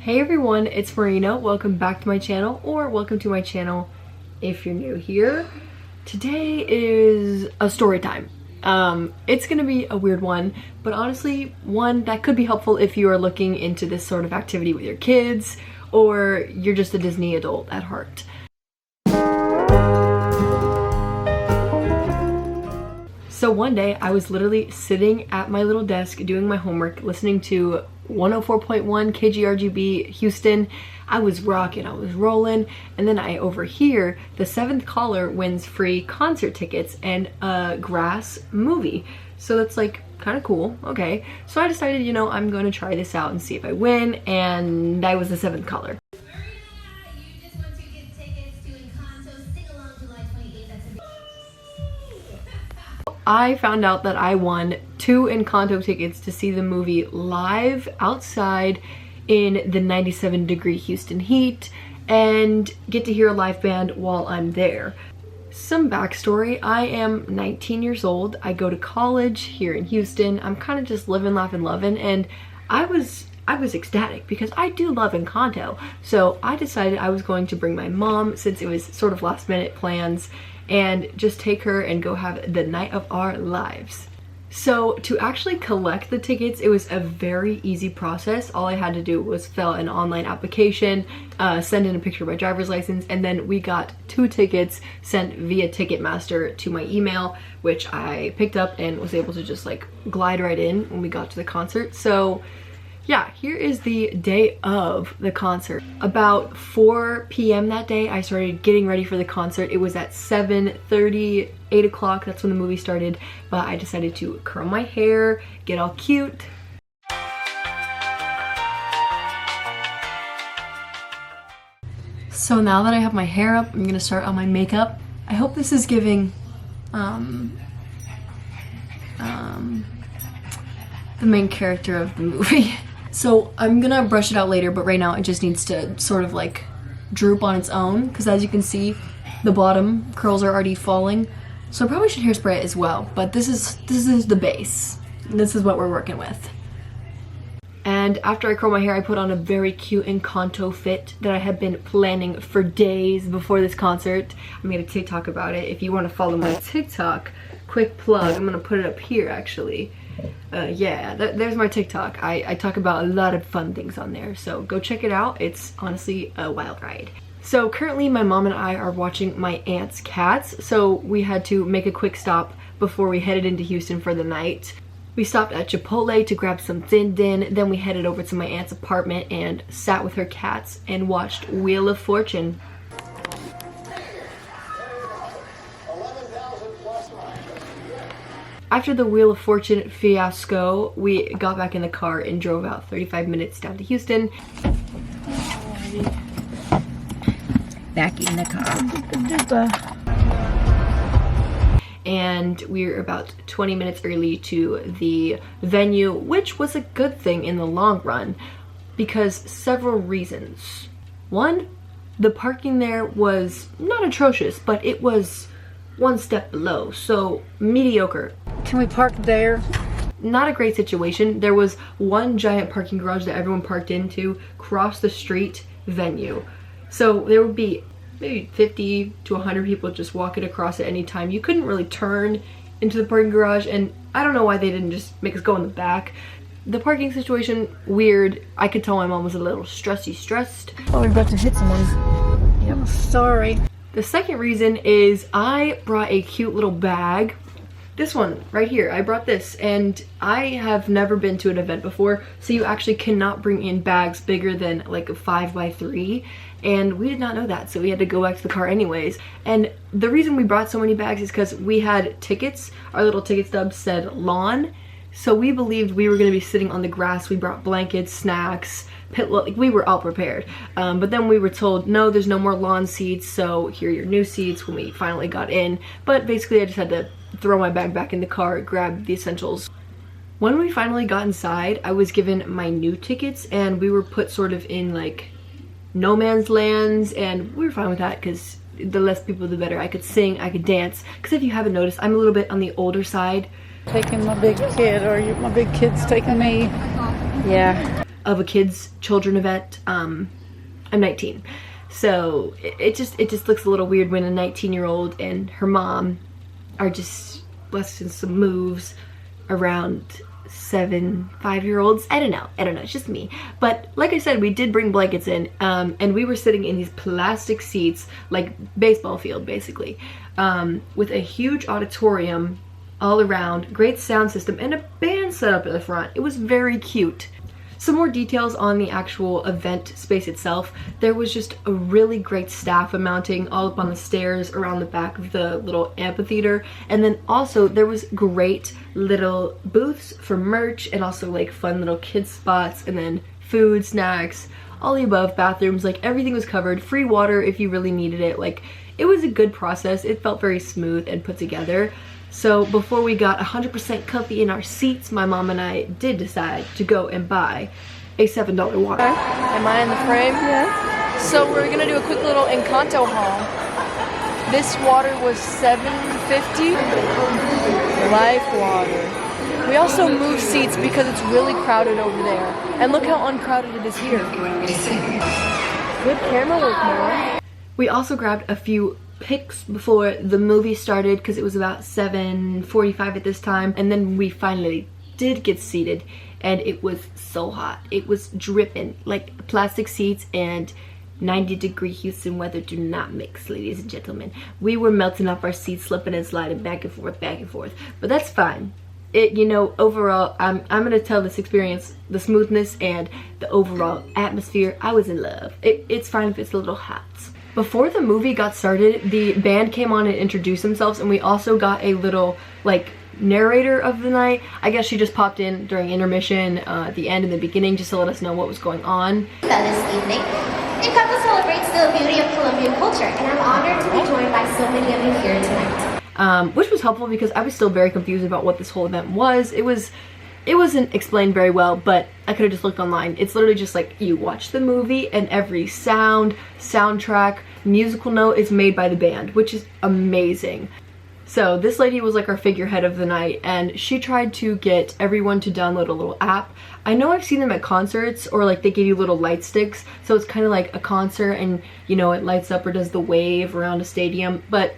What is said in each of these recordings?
Hey everyone, it's Marina. Welcome back to my channel, or welcome to my channel if you're new here. Today is a story time. It's gonna be a weird one, but honestly one that could be helpful if you are looking into this sort of activity with your kids, or you're just a Disney adult at heart. So one day I was literally sitting at my little desk doing my homework, listening to 104.1 KGRGB Houston. I was rocking, I was rolling, and then I overhear the 7th caller wins free concert tickets and a Grass movie. So that's like kind of cool. Okay, so I decided, you know, I'm going to try this out and see if I win, and I was the 7th caller. Marina, you just want to get tickets to Encanto Sing Along July 28th. That's I found out that I won 2 Encanto tickets to see the movie live outside in the 97-degree Houston heat and get to hear a live band while I'm there. Some backstory: I am 19 years old. I go to college here in Houston. I'm kind of just living, laughing, loving, and I was ecstatic because I do love Encanto. So I decided I was going to bring my mom, since it was sort of last minute plans, and just take her and go have the night of our lives. So to actually collect the tickets, it was a very easy process. All I had to do was fill an online application, send in a picture of my driver's license, and then we got 2 tickets sent via Ticketmaster to my email, which I picked up and was able to just like glide right in when we got to the concert. So yeah, here is the day of the concert. About 4 p.m. that day, I started getting ready for the concert. It was at 7:30, 8 o'clock, that's when the movie started, but I decided to curl my hair, get all cute. So now that I have my hair up, I'm gonna start on my makeup. I hope this is giving the main character of the movie. So I'm gonna brush it out later, but right now it just needs to sort of like droop on its own, because as you can see, the bottom curls are already falling. So I probably should hairspray it as well, but this is the base. This is what we're working with. And after I curl my hair, I put on a very cute Encanto fit that I had been planning for days before this concert. I made a TikTok about it. If you want to follow my TikTok, quick plug, I'm gonna put it up here actually. Yeah, there's my TikTok. I talk about a lot of fun things on there, so go check it out. It's honestly a wild ride. So currently my mom and I are watching my aunt's cats, so we had to make a quick stop before we headed into Houston for the night. We stopped at Chipotle to grab some din din, then we headed over to my aunt's apartment and sat with her cats and watched Wheel of Fortune. After the Wheel of Fortune fiasco, we got back in the car and drove out 35 minutes down to Houston. back in the car. And we're about 20 minutes early to the venue, which was a good thing in the long run because several reasons. One, the parking there was not atrocious, but it was one step below, so mediocre. Can we park there? Not a great situation. There was one giant parking garage that everyone parked into, cross the street venue. So there would be maybe 50 to 100 people just walking across at any time. You couldn't really turn into the parking garage, and I don't know why they didn't just make us go in the back. The parking situation, weird. I could tell my mom was a little stressed. Oh, we're about to hit someone. Yep. Sorry. The second reason is I brought a cute little bag. This one right here, I brought this, and I have never been to an event before, so you actually cannot bring in bags bigger than like a 5x3, and we did not know that, so we had to go back to the car anyways. And the reason we brought so many bags is because we had tickets. Our little ticket stub said lawn, so we believed we were going to be sitting on the grass. We brought blankets, snacks, like we were all prepared, but then we were told no, there's no more lawn seats, so here are your new seats when we finally got in. But basically I just had to throw my bag back in the car, grab the essentials. When we finally got inside, I was given my new tickets, and we were put sort of in like no man's lands, and we were fine with that because the less people the better. I could sing, I could dance, because if you haven't noticed, I'm a little bit on the older side. Taking my big kid, or my big kid's taking me. Yeah. of a children event. I'm 19. So it just looks a little weird when a 19-year-old and her mom are just busting some moves around 5-year-olds. I don't know, it's just me. But like I said, we did bring blankets in, and we were sitting in these plastic seats, like baseball field basically, with a huge auditorium all around, great sound system, and a band set up at the front. It was very cute. Some more details on the actual event space itself. There was just a really great staff mounting all up on the stairs around the back of the little amphitheater. And then also there was great little booths for merch and also like fun little kids spots, and then food, snacks, all the above, bathrooms, like everything was covered. Free water if you really needed it. Like, it was a good process. It felt very smooth and put together. So before we got 100% comfy in our seats, my mom and I did decide to go and buy a $7 water. Am I in the frame? Yeah. So we're gonna do a quick little Encanto haul. This water was $7.50. Life water. We also moved seats because it's really crowded over there. And look how uncrowded it is here. Good camera work, Mom. We also grabbed a few pics before the movie started because it was about 7:45 at this time, and then we finally did get seated, and it was so hot. It was dripping. Like, plastic seats and 90-degree Houston weather do not mix, ladies and gentlemen. We were melting off our seats, slipping and sliding back and forth, but that's fine. It, you know, overall, I'm gonna tell this experience, the smoothness and the overall atmosphere, I was in love. It's fine if it's a little hot. Before the movie got started, the band came on and introduced themselves, and we also got a little, like, narrator of the night. I guess she just popped in during intermission, at the end and the beginning, just to let us know what was going on. This evening, Encanto celebrates the beauty of Colombian culture, and I'm honored to be joined by so many of you here tonight. Which was helpful because I was still very confused about what this whole event was. It wasn't explained very well, but I could have just looked online. It's literally just like, you watch the movie and every sound, soundtrack, musical note is made by the band, which is amazing. So this lady was like our figurehead of the night, and she tried to get everyone to download a little app. I know I've seen them at concerts, or like they give you little light sticks, so it's kind of like a concert and, you know, it lights up or does the wave around a stadium, but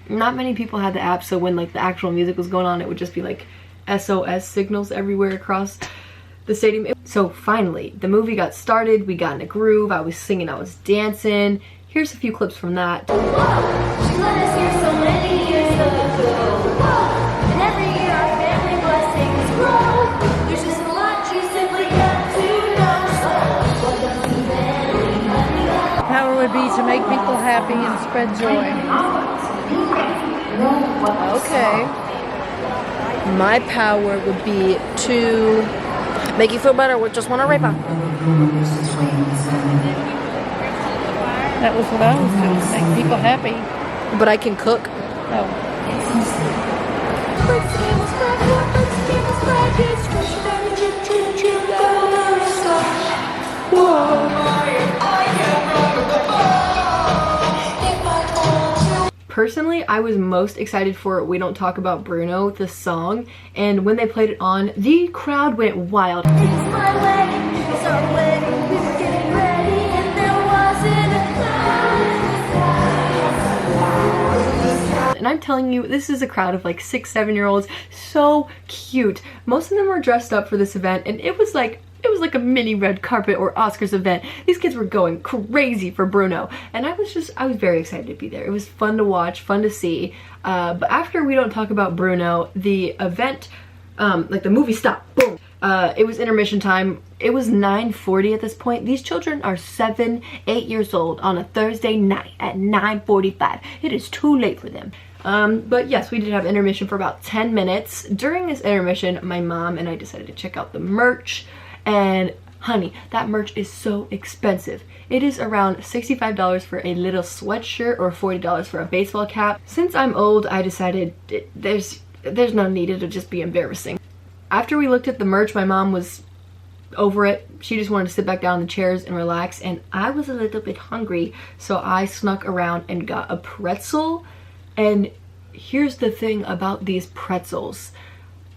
not many people had the app, so when like the actual music was going on, it would just be like SOS signals everywhere across the stadium. So finally, the movie got started, we got in a groove, I was singing, I was dancing. Here's a few clips from that. Whoa, she let us hear so many years ago. Whoa, and every year our family blessings grow. There's just a lot you simply got to know. So what does Ognibene? Power would be to make people happy and spread joy. Okay. My power would be to make you feel better with just one arepa. That was what I was doing, make people happy. But I can cook. Oh. Personally, I was most excited for We Don't Talk About Bruno, the song, and when they played it on, the crowd went wild. It's my wedding, it's our wedding, we were getting ready, and there wasn't a cloud. And I'm telling you, this is a crowd of like 6-7-year-olds, so cute. Most of them were dressed up for this event, and it was like a mini red carpet or Oscars event. These kids were going crazy for Bruno, and I was very excited to be there. It was fun to watch, fun to see. But after We Don't Talk About Bruno, the event, like the movie stopped, boom. It was intermission time. It was 9:40 at this point. These children are 7, 8 years old on a Thursday night at 9:45. It is too late for them. But yes, we did have intermission for about 10 minutes. During this intermission, my mom and I decided to check out the merch. And honey, that merch is so expensive. It is around $65 for a little sweatshirt or $40 for a baseball cap. Since I'm old, I decided there's no need, it'll just be embarrassing. After we looked at the merch, my mom was over it. She just wanted to sit back down in the chairs and relax, and I was a little bit hungry, so I snuck around and got a pretzel. And here's the thing about these pretzels.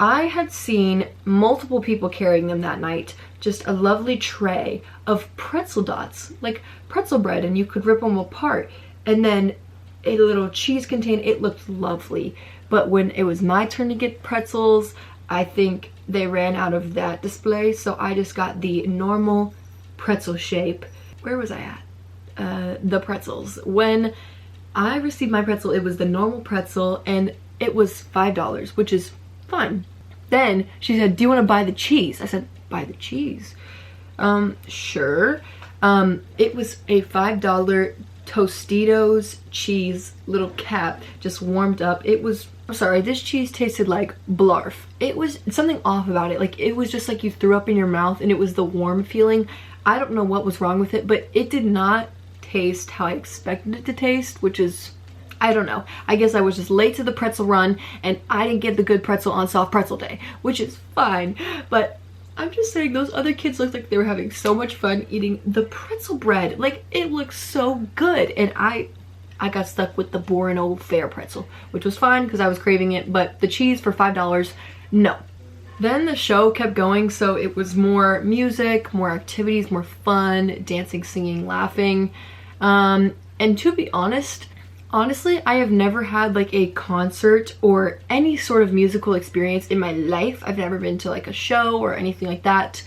I had seen multiple people carrying them that night. Just a lovely tray of pretzel dots, like pretzel bread, and you could rip them apart. And then a little cheese container. It looked lovely. But when it was my turn to get pretzels, I think they ran out of that display, so I just got the normal pretzel shape. Where was I at? The pretzels. When I received my pretzel, it was the normal pretzel, and it was $5, which is fine. Then she said, do you want to buy the cheese? I said, buy the cheese? Sure. It was a $5 Tostitos cheese little cap, just warmed up. It was, I'm sorry, this cheese tasted like blarf. It was something off about it. Like, it was just like you threw up in your mouth, and it was the warm feeling. I don't know what was wrong with it, but it did not taste how I expected it to taste, which is, I don't know. I guess I was just late to the pretzel run, and I didn't get the good pretzel on soft pretzel day, which is fine. But I'm just saying, those other kids looked like they were having so much fun eating the pretzel bread. Like, it looked so good, and I got stuck with the boring old fare pretzel, which was fine because I was craving it, but the cheese for $5, no. Then the show kept going, so it was more music, more activities, more fun, dancing, singing, laughing. And to be honest, honestly, I have never had like a concert or any sort of musical experience in my life. I've never been to like a show or anything like that.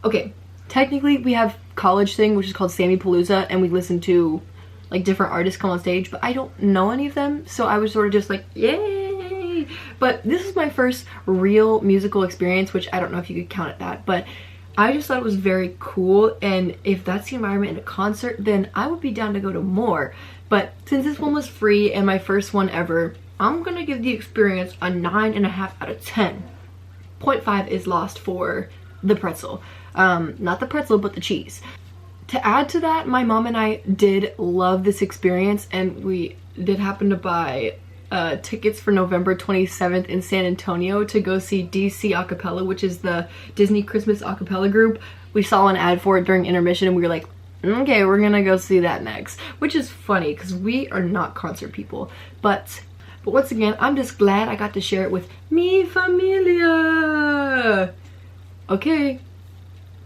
Okay, technically we have college thing, which is called Sammy Palooza, and we listen to like different artists come on stage, but I don't know any of them, so I was sort of just like, yay! But this is my first real musical experience, which I don't know if you could count it that, but I just thought it was very cool, and if that's the environment in a concert, then I would be down to go to more. But since this one was free and my first one ever, I'm gonna give the experience a 9.5 out of 10. 0.5 is lost for the pretzel. Not the pretzel, but the cheese. To add to that, my mom and I did love this experience, and we did happen to buy tickets for November 27th in San Antonio to go see DC Acapella, which is the Disney Christmas acapella group. We saw an ad for it during intermission, and we were like, okay, we're gonna go see that next, which is funny because we are not concert people. But once again, I'm just glad I got to share it with mi familia. Okay,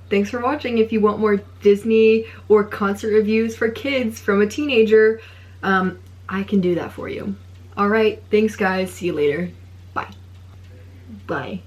thanks for watching. If you want more Disney or concert reviews for kids from a teenager, I can do that for you. All right, thanks guys, see you later. Bye. Bye.